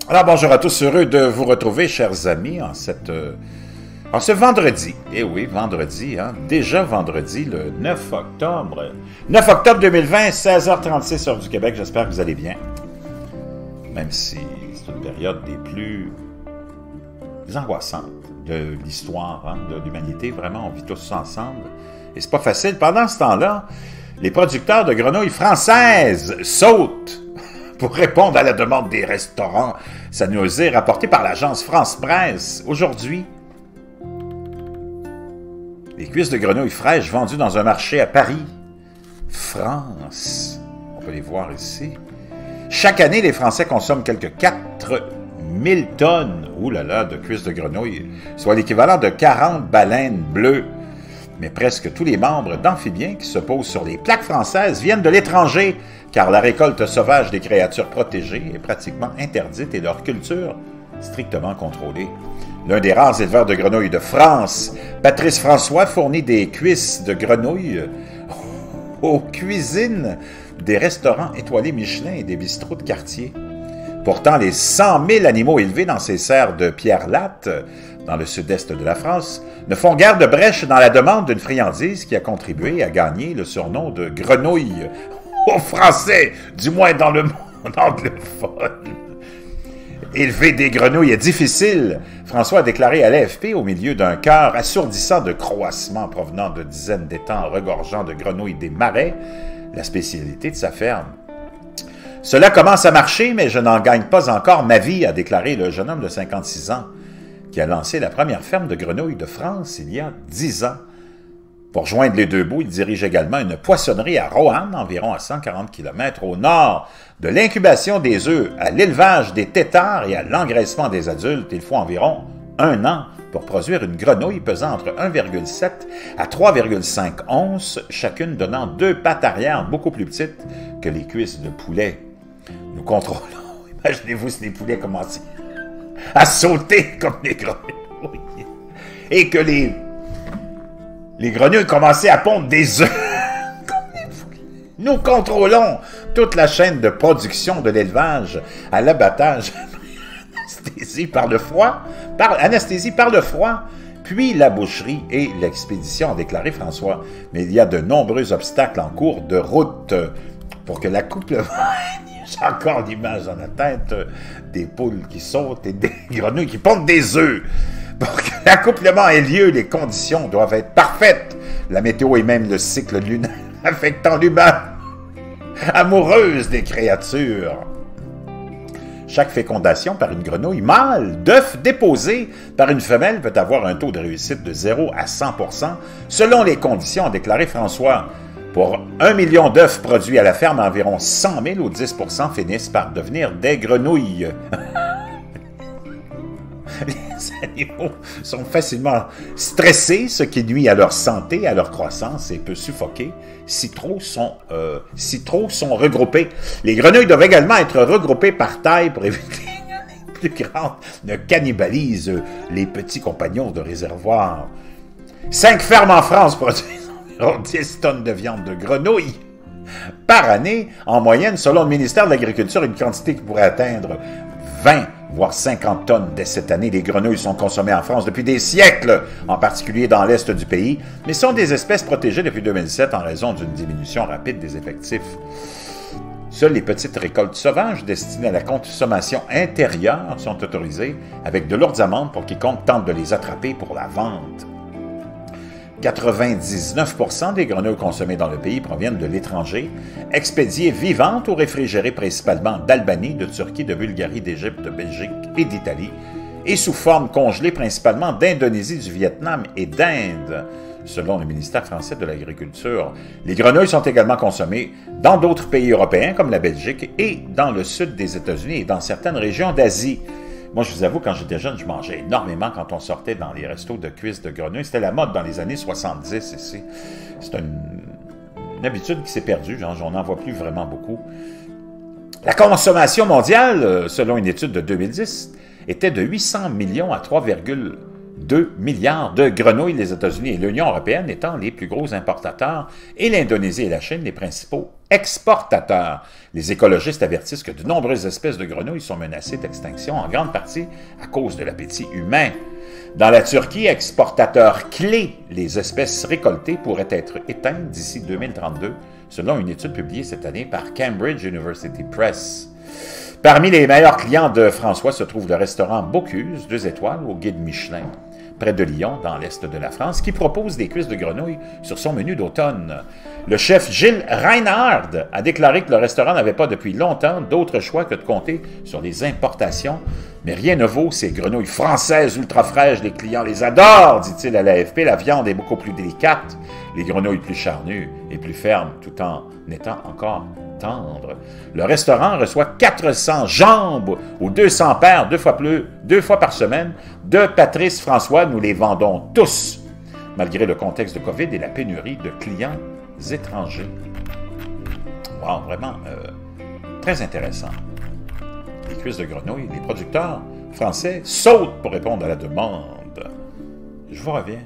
Alors bonjour à tous, heureux de vous retrouver, chers amis, en ce vendredi. Eh oui, vendredi, hein? Déjà vendredi, le 9 octobre. 9 octobre 2020, 16h36 heure du Québec. J'espère que vous allez bien. Même si c'est une période des plus angoissantes de l'histoire, hein, de l'humanité. Vraiment, on vit tous ensemble. Et c'est pas facile. Pendant ce temps-là, les producteurs de grenouilles françaises sautent pour répondre à la demande des restaurants. Ça nous est rapporté par l'agence France-Presse. Aujourd'hui, les cuisses de grenouilles fraîches vendues dans un marché à Paris, France. On peut les voir ici. Chaque année, les Français consomment quelques 4000 tonnes, oulala, de cuisses de grenouilles, soit l'équivalent de 40 baleines bleues. Mais presque tous les membres d'amphibiens qui se posent sur les plaques françaises viennent de l'étranger, car la récolte sauvage des créatures protégées est pratiquement interdite et leur culture strictement contrôlée. L'un des rares éleveurs de grenouilles de France, Patrice François, fournit des cuisses de grenouilles aux cuisines des restaurants étoilés Michelin et des bistrots de quartier. Pourtant, les 100 000 animaux élevés dans ces serres de pierre latte, dans le sud-est de la France, ne font guère de brèche dans la demande d'une friandise qui a contribué à gagner le surnom de grenouille aux Français, du moins dans le monde anglophone. Élever des grenouilles est difficile, François a déclaré à l'AFP au milieu d'un chœur assourdissant de croassements provenant de dizaines d'étangs regorgeant de grenouilles des marais, la spécialité de sa ferme. Cela commence à marcher, mais je n'en gagne pas encore ma vie, a déclaré le jeune homme de 56 ans, qui a lancé la première ferme de grenouilles de France il y a 10 ans. Pour joindre les deux bouts, il dirige également une poissonnerie à Roanne, environ à 140 km au nord. De l'incubation des œufs à l'élevage des têtards et à l'engraissement des adultes, il faut environ 1 an pour produire une grenouille pesant entre 1,7 à 3,5 onces, chacune donnant 2 pattes arrière beaucoup plus petites que les cuisses de poulet. Nous contrôlons, imaginez-vous si les poulets commençaient à sauter comme les grenouilles et que les grenouilles commençaient à pondre des œufs. Nous contrôlons toute la chaîne de production de l'élevage à l'abattage, anesthésie par le froid, puis la boucherie et l'expédition, a déclaré François. Mais il y a de nombreux obstacles en cours de route pour que l'accouplement... J'ai encore l'image dans la tête des poules qui sautent et des grenouilles qui pondent des œufs. Pour que l'accouplement ait lieu, les conditions doivent être parfaites. La météo et même le cycle lunaire affectant l'humain, amoureuse des créatures. Chaque fécondation par une grenouille mâle d'œufs déposés par une femelle peut avoir un taux de réussite de 0 à 100%, selon les conditions, a déclaré François. Pour 1 million d'œufs produits à la ferme, environ 100 000 ou 10% finissent par devenir des grenouilles. Les animaux sont facilement stressés, ce qui nuit à leur santé, à leur croissance et peut suffoquer si trop sont regroupés. Les grenouilles doivent également être regroupées par taille pour éviter que les plus grandes ne cannibalisent les petits compagnons de réservoir. 5 fermes en France produisent environ 10 tonnes de viande de grenouille par année. En moyenne, selon le ministère de l'Agriculture, une quantité qui pourrait atteindre 20 voire 50 tonnes dès cette année. Les grenouilles sont consommées en France depuis des siècles, en particulier dans l'est du pays, mais sont des espèces protégées depuis 2007 en raison d'une diminution rapide des effectifs. Seules les petites récoltes sauvages destinées à la consommation intérieure sont autorisées, avec de lourdes amendes pour quiconque tente de les attraper pour la vente. 99% des grenouilles consommées dans le pays proviennent de l'étranger, expédiées vivantes ou réfrigérées principalement d'Albanie, de Turquie, de Bulgarie, d'Égypte, de Belgique et d'Italie, et sous forme congelée principalement d'Indonésie, du Vietnam et d'Inde, selon le ministère français de l'Agriculture. Les grenouilles sont également consommées dans d'autres pays européens comme la Belgique et dans le sud des États-Unis et dans certaines régions d'Asie. Moi, je vous avoue, quand j'étais jeune, je mangeais énormément quand on sortait dans les restos de cuisses de grenouilles. C'était la mode dans les années 70 ici. C'est une habitude qui s'est perdue. On n'en voit plus vraiment beaucoup. La consommation mondiale, selon une étude de 2010, était de 800 millions à 3,2 2 milliards de grenouilles, les États-Unis et l'Union européenne étant les plus gros importateurs et l'Indonésie et la Chine les principaux exportateurs. Les écologistes avertissent que de nombreuses espèces de grenouilles sont menacées d'extinction, en grande partie à cause de l'appétit humain. Dans la Turquie, exportateur clé, les espèces récoltées pourraient être éteintes d'ici 2032, selon une étude publiée cette année par Cambridge University Press. Parmi les meilleurs clients de François se trouve le restaurant Bocuse, 2 étoiles, au guide Michelin, près de Lyon, dans l'est de la France, qui propose des cuisses de grenouille sur son menu d'automne. Le chef Gilles Reinhard a déclaré que le restaurant n'avait pas depuis longtemps d'autre choix que de compter sur les importations, mais rien ne vaut ces grenouilles françaises ultra fraîches, les clients les adorent, dit-il à l'AFP, la viande est beaucoup plus délicate, les grenouilles plus charnues et plus fermes, tout en étant encore tendre. Le restaurant reçoit 400 jambes ou 200 paires 2 fois par semaine de Patrice François. Nous les vendons tous, malgré le contexte de COVID et la pénurie de clients étrangers. Wow, vraiment très intéressant. Les cuisses de grenouille, les producteurs français sautent pour répondre à la demande. Je vous reviens.